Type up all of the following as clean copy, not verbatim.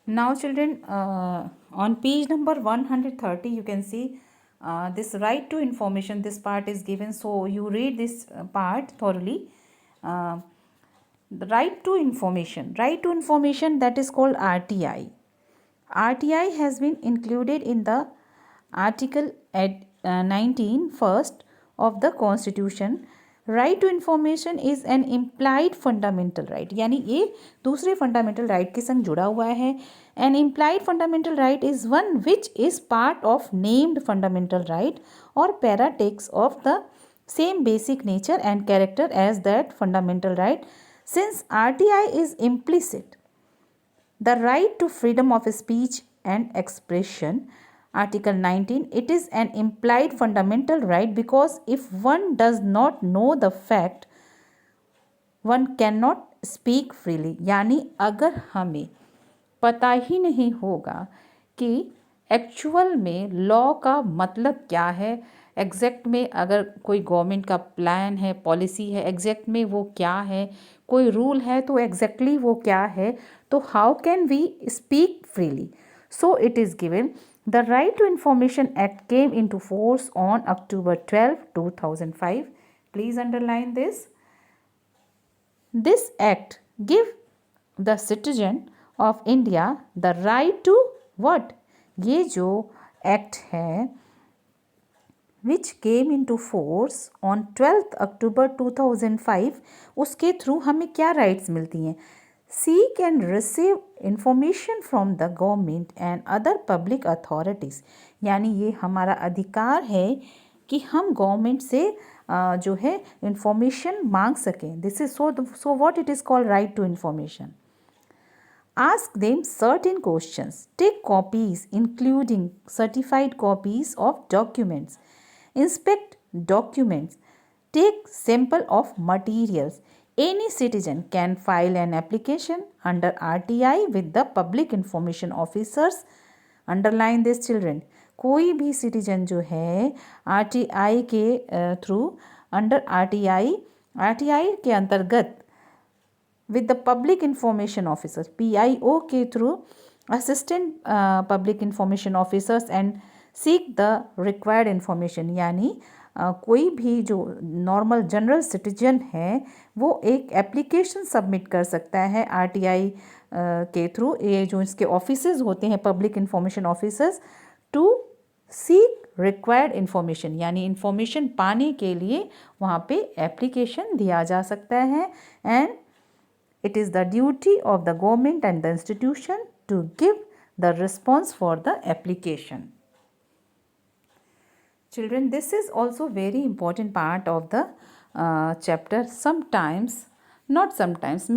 Now, children, on page number 130, you can see this right to information. This part is given, so you read this part thoroughly. Uh, the right to information, that is called RTI. RTI has been included in the Article at 19 first of the Constitution. Right to information is an implied fundamental right, यानी ये दूसरे fundamental right के संग जुड़ा हुआ है. An implied fundamental right is one which is part of named fundamental right और partakes of the same basic nature and character as that fundamental right. Since RTI is implicit, the right to freedom of speech and expression, Article 19, it is an implied fundamental right because if one does not know the fact, one cannot speak freely. यानी अगर हमें पता ही नहीं होगा कि actual में law का मतलब क्या है, एग्जैक्ट में अगर कोई गवर्नमेंट का प्लान है, पॉलिसी है, एग्जैक्ट में वो क्या है, कोई रूल है तो एग्जैक्टली वो क्या है, तो how can we speak freely. So it is given the right to information act came into force on October 12, 2005. Please underline this. This act give the citizen of India the right to what? ये जो act है which came into force on 12th October 2005, उसके through हमें क्या rights मिलती हैं? Seek and receive information from the government and other public authorities. यानी ये हमारा अधिकार है कि हम गवर्नमेंट से जो है इंफॉर्मेशन मांग सकें. This is so what it is called right to information. Ask them certain questions. Take copies, including certified copies of documents. Inspect documents. Take sample of materials. Any citizen can file an application under RTI with the public information officers. Underline this, children. कोई भी citizen जो है RTI के through under RTI के अंतर्गत with the public information officers, PIO के through assistant public information officers and seek the required information. यानी कोई भी जो नॉर्मल जनरल सिटीजन है वो एक एप्लीकेशन सबमिट कर सकता है RTI के थ्रू. ये जो इसके ऑफिसर्स होते हैं public information officers, to seek required information, यानी इन्फॉर्मेशन पाने के लिए वहाँ पे एप्लीकेशन दिया जा सकता है. And it is the duty of the government and the institution to give the response for the application. Children, this is also very important part of the chapter.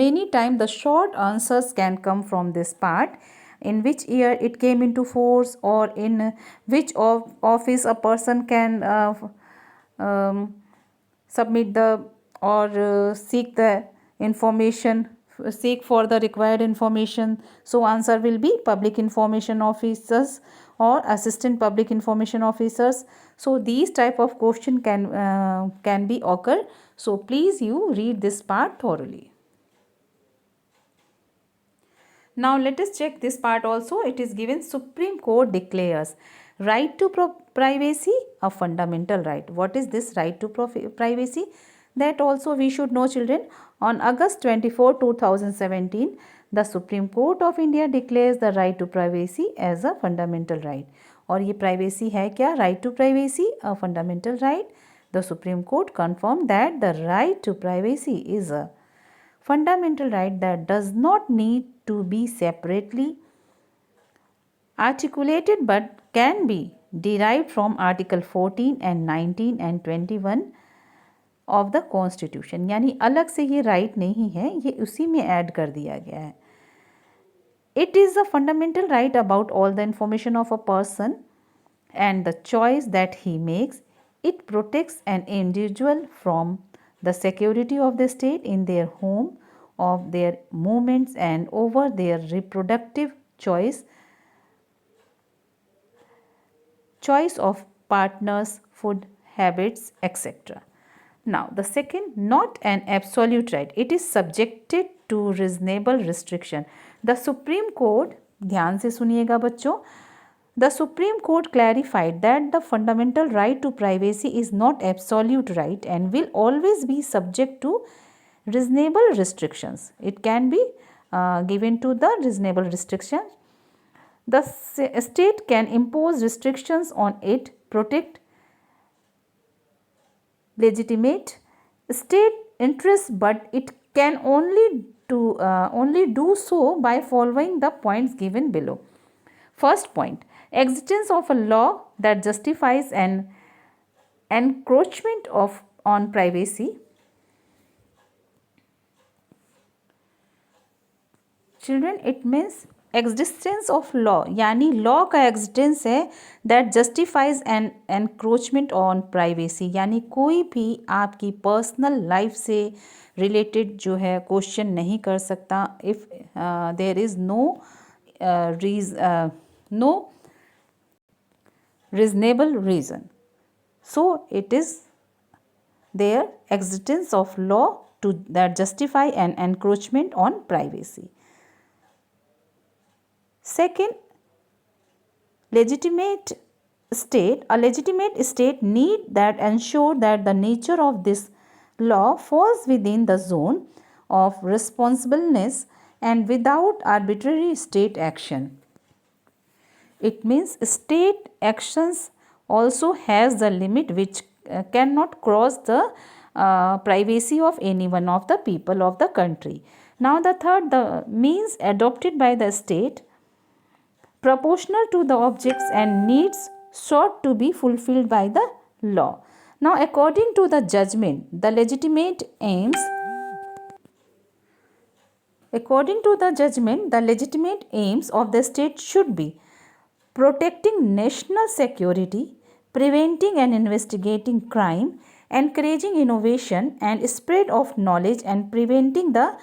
Many times the short answers can come from this part. In which year it came into force, or in which office a person can submit the or seek the information, seek for the required information. So answer will be public information officers or assistant public information officers. So these type of question can be occur. So please you read this part thoroughly. Now let us check this part also. It is given Supreme Court declares right to privacy a fundamental right. What is this right to privacy? That also we should know, children. On August 24, 2017, the Supreme Court of India declares the right to privacy as a fundamental right. और ये privacy है क्या? Right to privacy, a fundamental right. The Supreme Court confirmed that the right to privacy is a fundamental right that does not need to be separately articulated but can be derived from Article 14 and 19 and 21 of the constitution. यानी अलग से ये right नहीं है, ये उसी में add कर दिया गया है. It is a fundamental right about all the information of a person and the choice that he makes. It protects an individual from the security of the state in their home, of their movements and over their reproductive choice of partners, food habits, etc. Now, the second, not an absolute right. It is subjected to reasonable restriction. The Supreme Court ध्यान से सुनिएगा बच्चों. The Supreme Court clarified that the fundamental right to privacy is not absolute right and will always be subject to reasonable restrictions. It can be given to the reasonable restrictions. The state can impose restrictions on it, protect legitimate state interests, but it can only do so by following the points given below. First point, existence of a law that justifies an encroachment on privacy. Children, it means existence of law, यानी law का existence है that justifies an encroachment on privacy, यानी कोई भी आपकी personal life से related जो है question नहीं कर सकता if there is no reasonable reason. So it is their existence of law that justify an encroachment on privacy. Second, a legitimate state need that ensure that the nature of this law falls within the zone of responsibleness and without arbitrary state action. It means state actions also has the limit which cannot cross the privacy of any one of the people of the country. Now the third, the means adopted by the state proportional to the objects and needs sought to be fulfilled by the law. Now according to the judgment, the legitimate aims of the state should be protecting national security, preventing and investigating crime, encouraging innovation and spread of knowledge, and preventing the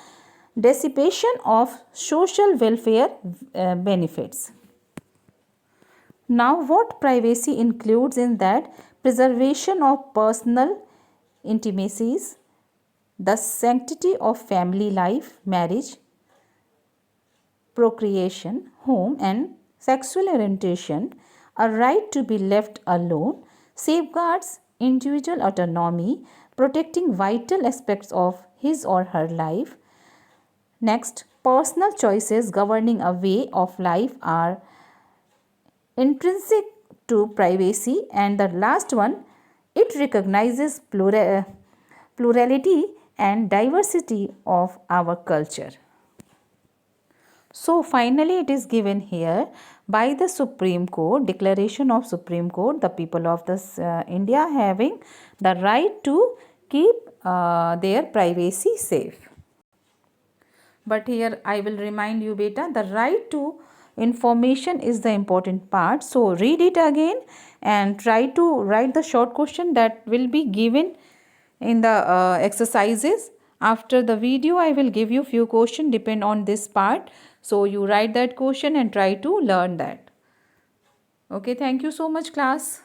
dissipation of social welfare benefits. Now what privacy includes in that? Preservation of personal intimacies, the sanctity of family life, marriage, procreation, home and sexual orientation, a right to be left alone, safeguards individual autonomy, protecting vital aspects of his or her life. Next, personal choices governing a way of life are intrinsic to privacy. And the last one, it recognizes plurality and diversity of our culture. So finally it is given here by the Supreme Court, declaration of Supreme Court, the people of this India having the right to keep their privacy safe. But here I will remind you beta, the right to information is the important part. So read it again and try to write the short question that will be given in the exercises. After the video I will give you few questions depend on this part. So you write that question and try to learn that. Okay, thank you so much class.